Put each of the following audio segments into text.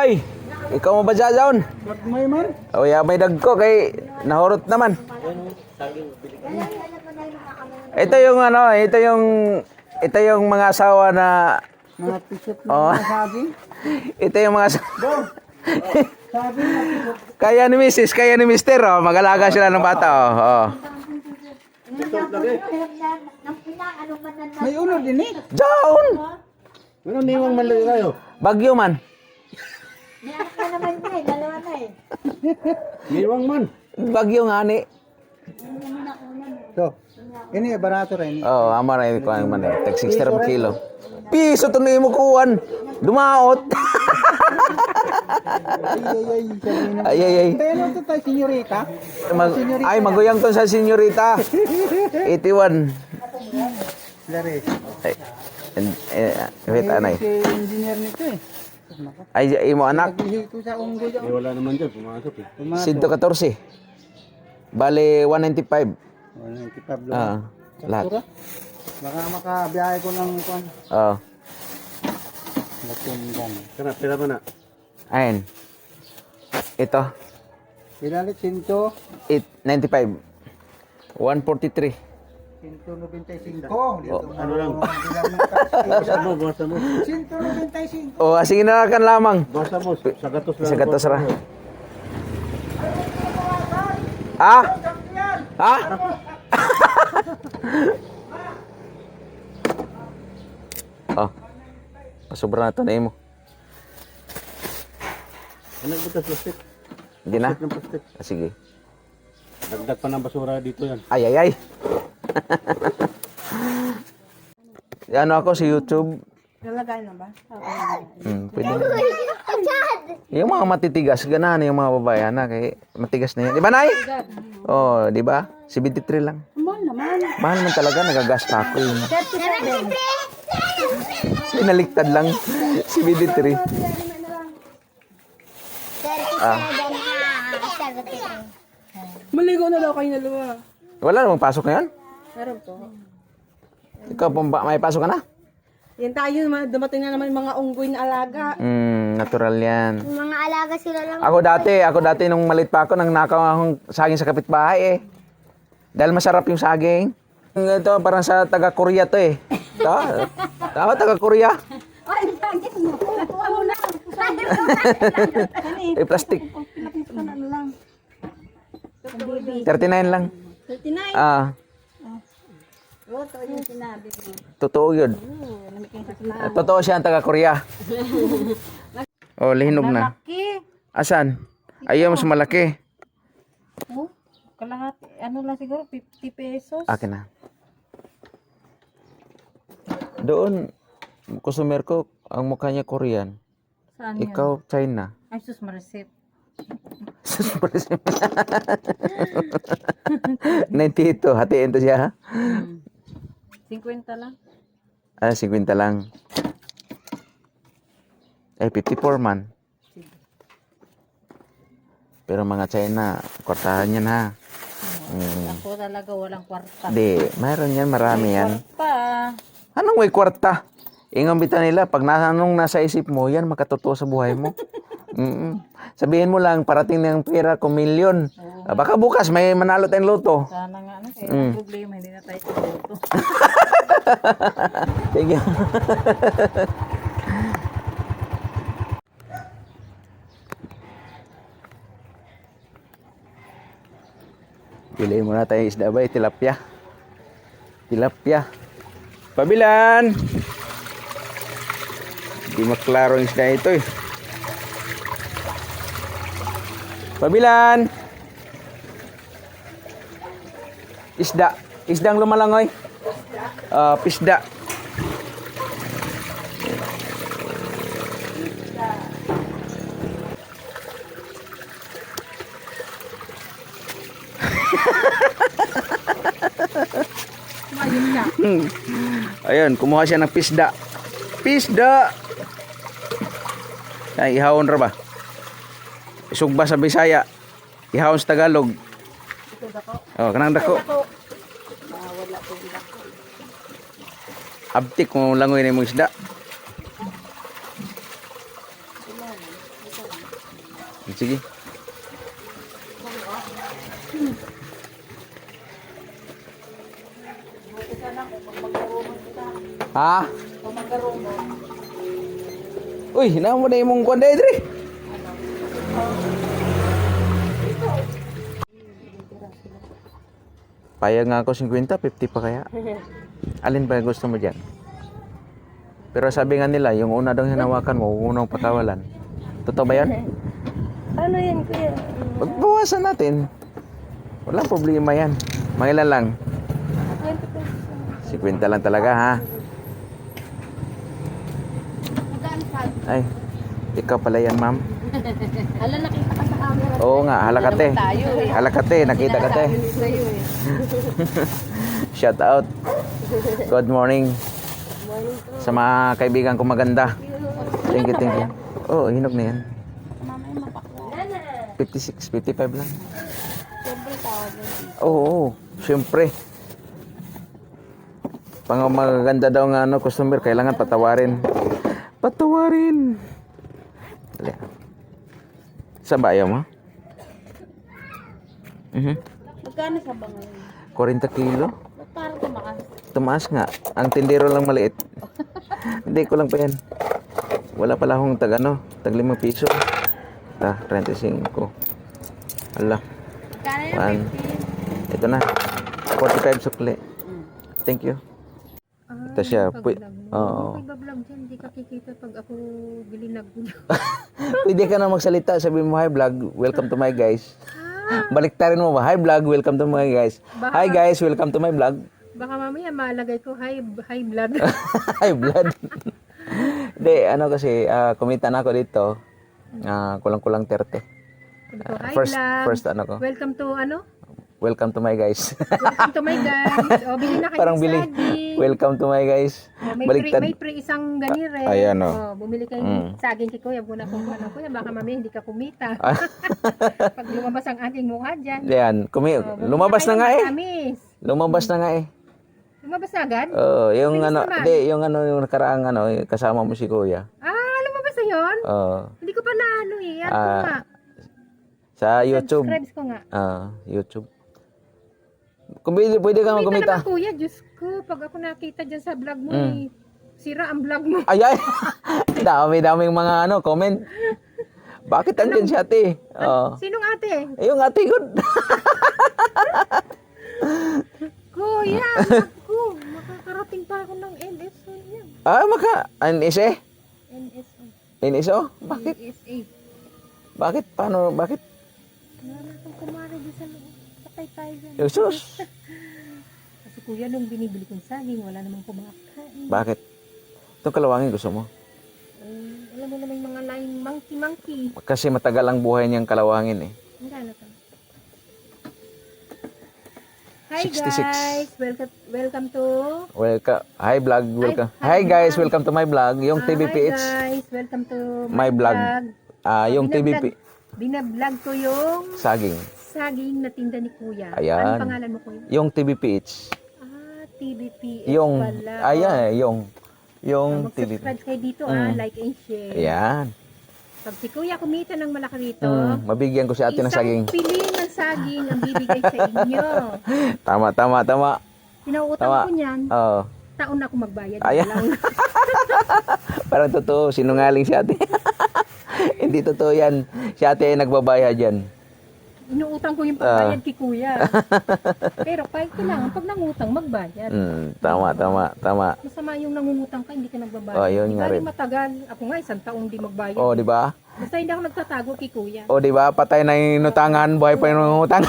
Ay, ikaw mo ba dyan? May man? O ya, may dagko kay nahurot naman. Ito yung ano, ito yung mga asawa na Mga t-shirt Oh. na saging. ito yung mga Saging na t-shirt. kaya ni Mrs., kaya ni Mister, oh, mag-alaga sila ng bata, oh. May ulo din eh. Down! Ano niwang mali kayo? Bagyo man. May anak na naman niya eh, dalawa na eh. Niwang man. Bagyo nga ni. So, ini barato rin. Oh, amara ko ang man. Tag 60 per kilo. Piso to ni mo kuwan. Dumaot. Ay, Ay ay ay. Tayo to tayo, senyorita. Ay maguyang to sa senyorita. 81. Lari. Ay. Wait anay. Si engineer nito eh. Ay imo anak. Naghihito sa unggoy. Eh, wala naman dyan. Pumasok eh. 114. Bale 195. Wala nang kitablo. Lahat. Baka makabiyahe ko ng kuan. Oh. Latundan. Kana, pila ba na? Ayun. Ito. Ilalit 100. 95. 143. 195. Ano lang? Basta mo, basta mo. 195. Oh, sige na kan lamang. Basta mo, sa gatos lang. Sa gatos ra. Ah? Ha? Oh. Pasobra na to na imo. Ano butas plastic? Hindi na? Ng plastic. Ah, sige. Dagdag pa ng basura dito yan. Ay, ay, ay. Ano ako sa YouTube? Nalagay na ba? Pwede na. Yung mga matitigas, ganahan yung mga babae, na kay matigas na yan. Di ba, Nay? Oh, di ba? 73 lang. Mahal naman. Mahal man talaga, nagagasta ako yun. Pinaliktad lang. 73. Maligo na daw kayo dalawa. Wala namang pasok ngayon? Meron po. Ikaw pong may pasok ka na? Yan tayo, dumating na naman yung mga unggoy na alaga. Natural yan. Mga alaga sila lang. Ako dati nung malit pa ako, nang nakaw akong saging sa kapitbahay eh. Dahil masarap yung saging. Ito parang sa taga-Korea to eh. Tama, taga-Korea. Ay, saging mo. Kuha mo na. Eh, plastic. Ano lang. 39 lang. 39. Ah, Oo, ito yung sinabi mo. totoo yun. Namikin sa sinabi. Totoo siya ang taga-Korea. Oh, lihinog na. Malaki. Asan? Ayaw mas malaki. Oh, kalahati. Ano lang siguro, 50 pesos. Akin na. Doon, customer ko, ang mukha niya Korean. Saan yun? Ikaw, China. Ay, sus, ma-receipt. 92, hatiin to siya ha? 50 lang. 50 lang. 54 man. Pero mga China, kwartahan yan ha. Ako talaga walang kwarta. Di, mayroon yan, marami yan. Kwarta. Anong may kwarta? Ingambitan nila, pag nasa isip mo, yan makatotoo sa buhay mo. Sabihin mo lang, parating na yung pera, kumilyon. Baka bukas may manalo tayong loto. Sana nga, ano, kaya problema, hindi na tayo tututo. Sige. Piliin muna tayo isda ba? Tilapia. Tilapia. Pabilan! Hindi maklaro yung isda ito eh. Pabilan! Isda. Isdang lumalangoy. Pisda. Ayun, kumuha siya ng pisda. Pisda! Ay, ihawon ra ba? Isugba sa Bisaya. Ihawon sa Tagalog. Oh, kanang dako. Abtik kung langoy na yung isda. Sige. Ha? Uy, hinahan mo na imong kuwan dahil, Dre. Payag nga ako 50, 50 pa kaya. Alin ba gusto mo dyan? Pero sabi nga nila, yung una daw hinawakan mo, unang pakawalan. Totoo ba yan? Ano yan, kuya? Pagbawasan natin. Walang problema yan. Mangilan lang. 50 lang talaga, ha? Ay, ikaw pala yan, ma'am. Hala, nakita ka sa camera. Oo nga, halakate. Halakate, nakita ka te. Sa'yo eh. Shout out. Good morning. Sa mga kaibigan ko maganda. Thank you, thank you. Oo, hinog na yan. Mamaya mapakla. 56, 55 lang. Siyempre tawag yan. Oo, syempre. Pang maganda daw nga customer, kailangan patawarin. Patawarin. Dali. Saan ba ayaw mo? Magkano sa ba ngayon? 40 kilo. Ba't parang tumakas? Tumaas nga. Ang tindero lang maliit. Hindi ko lang pa yan. Wala pala akong tag 5 piso. 35. Hala. Magkano yan? 1. Ito na. 45 sukli. Thank you. Ito siya. Oo. Pag-vlog dyan, hindi ka kikita pag ako bilinag. Pwede ka na magsalita. Sabi mo, hi vlog. Welcome to my guys. Baliktarin mo ba? Hi vlog. Welcome to my guys. Hi guys. Welcome to my vlog. Baka mamaya malagay ko high blood. Hi vlog. Hindi, kasi, kumita na ako dito. Kulang-kulang 30. Hi First, vlog. ko. Welcome to my guys. Welcome to my guys. O, bili na kayo Parang ng bili. saging. Welcome to my guys. O, may Baliktad. free isang ganire. Ayan, o. O, bumili kayo ng saging kay Kuya. Buna kung ano, Kuya, baka mamaya hindi ka kumita. Pag lumabas ang aking mukha dyan. Yan. bumili Lumabas na kayo nga ng eh. matamis. Lumabas na nga eh. Lumabas na agad? Yung Bilis naman. yung nakaraang kasama mo si Kuya. Lumabas na yun? Hindi ko pa na Yan ko nga. Sa YouTube. Subscribes ko nga. YouTube. Kung pwede ka Kumita kumita. naman Kuya, Diyos ko. Pag ako nakita dyan sa vlog mo sira ang vlog mo. Ay. Dami-daming mga comment. Bakit andyan si ate? Sinong ate? Yung ate ko. Kuya, ako. Makakarating pa ako ng NSO yan. NSA? NSO. NSO? Bakit? NSA. Bakit? Paano? Bakit? Wala kang kumari doon sa loob. Patay tayo dyan. Sus. Kasi kuya, nung binibili kong saging, wala namang kumakain. Bakit? Itong kalawangin gusto mo? Alam mo naman yung mga laing monkey. Kasi matagal ang buhay niyang kalawangin eh. Ang gano'n ka. Hi 66. guys! Welcome to... Hi vlog, welcome. Hi guys, welcome to my vlog. Yung Hi TVPH. guys! Welcome to My vlog. Yung TVP. Binablog ko yung Saging. saging na tinda ni Kuya. Ayan. Anong pangalan mo Kuya? Yung TVPH. TVPH Yung, pala. yung TVP. Mag-subscribe kayo dito like and share. Ayan. Pag si Kuya kumita ng malaki rito, Mabigyan ko si ate ng saging. isang piling ng saging ang bibigay sa inyo. Tama. Pinautang Tama. ko niyan, Oo. taon na ako magbayad. Ayan. Lang. Parang totoo, sinungaling si ate. Hindi totoo yan. Si ate ay nagbabayad yan. Inuutang ko yung pagbayad kay Kuya. Pero kahit kailangan, pag nangutang, magbayad. Tama. Masama yung nangungutang ka, hindi ka nagbabayad. Oh, yun Di nga ba rin. rin matagal? Ako nga, isang taong di magbayad. Oh, di ba? Basta hindi ako nagtatago kay Kuya. Oh, di ba? Patay na yung inutangan, buhay pa yung utang.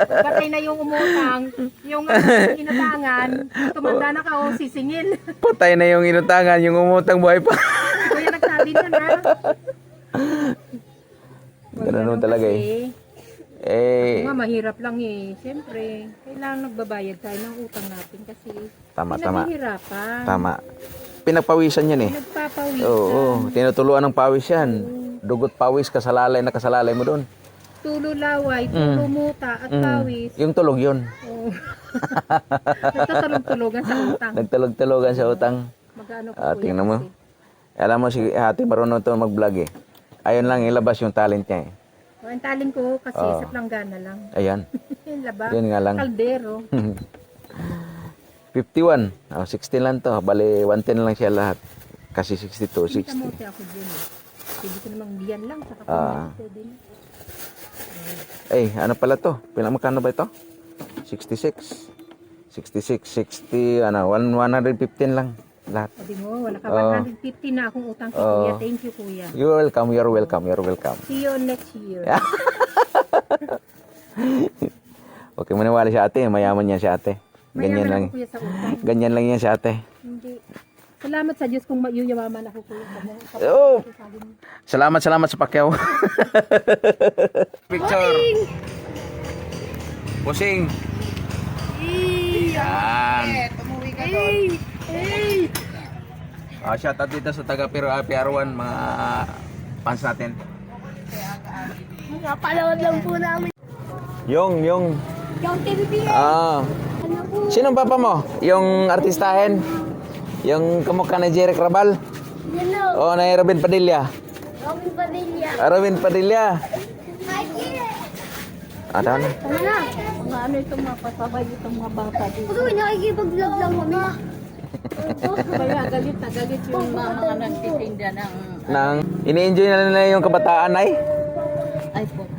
Patay na yung umutang, yung inutangan, tumanda na ka o sisingil. Patay na yung inutangan, yung umutang buhay pa. Kuya nagsabi na na. Ganun talaga kasi, Eh, mahirap lang eh. Siyempre, kailangan nagbabayad tayo ng utang natin kasi Tama. pinaghihirapan. Tama. Pinagpawisan yan eh. Nagpapawisan. Oo, tinutuluan ng pawis yan. Dugot pawis, kasalalay na kasalalay mo doon. Tulo laway, tulo muta at pawis. Yung tulog yun. Oo. Nagtatulog-tulogan sa utang. Nagtulog-tulogan sa utang. Magkano po Tingnan mo. kasi? Alam mo si ate marunong to mag-vlog eh. Ayun lang ilabas yung talent niya eh. O, ang talent ko kasi Oo. sa planggana lang. Ayan. Yung laba. Yun nga lang. Kaldero. 51. Oh, 16 lang to. Bali 110 lang siya lahat. Kasi 62, 60. Kamote ako din eh. Pwede ko namang diyan lang. Saka Ah. kamote din. Eh, ano pala to? Magkano ba ito? 66. 66, 60, 115 lang lahat. O di mo, wala ka Oo. 150 na akong utang kay Oo. kuya. Thank you kuya. You're welcome, you're welcome, you're welcome. See you next year. Okay, maniwala si ate. Mayaman yan si ate. Ganyan Mayaman lang. ako kuya sa utang. Ganyan lang yan si ate. Hindi. Salamat sa Diyos kung mayuyamaman ako kuya. Oh. Salamat sa pakyaw. Picture. Pusing. Yan. Shout out dito sa taga PR1 mga fans natin. Napanood lang po namin Yung. yung TVP. Ah. Ano po? Sinong papa mo? Yung artistahin? Yung kamukha ni Jeric Rabal? Yan o. O na Robin Padilla? Robin Padilla. Robin Padilla. Ano na? Ano na? Mga ano itong mga pasabay itong mga bata dito. Puto, nakikipag-vlog lang kami. Kaya galit na galit yung mga nagtitinda ng Nang ini-enjoy na nila yung kabataan ay? iPhone.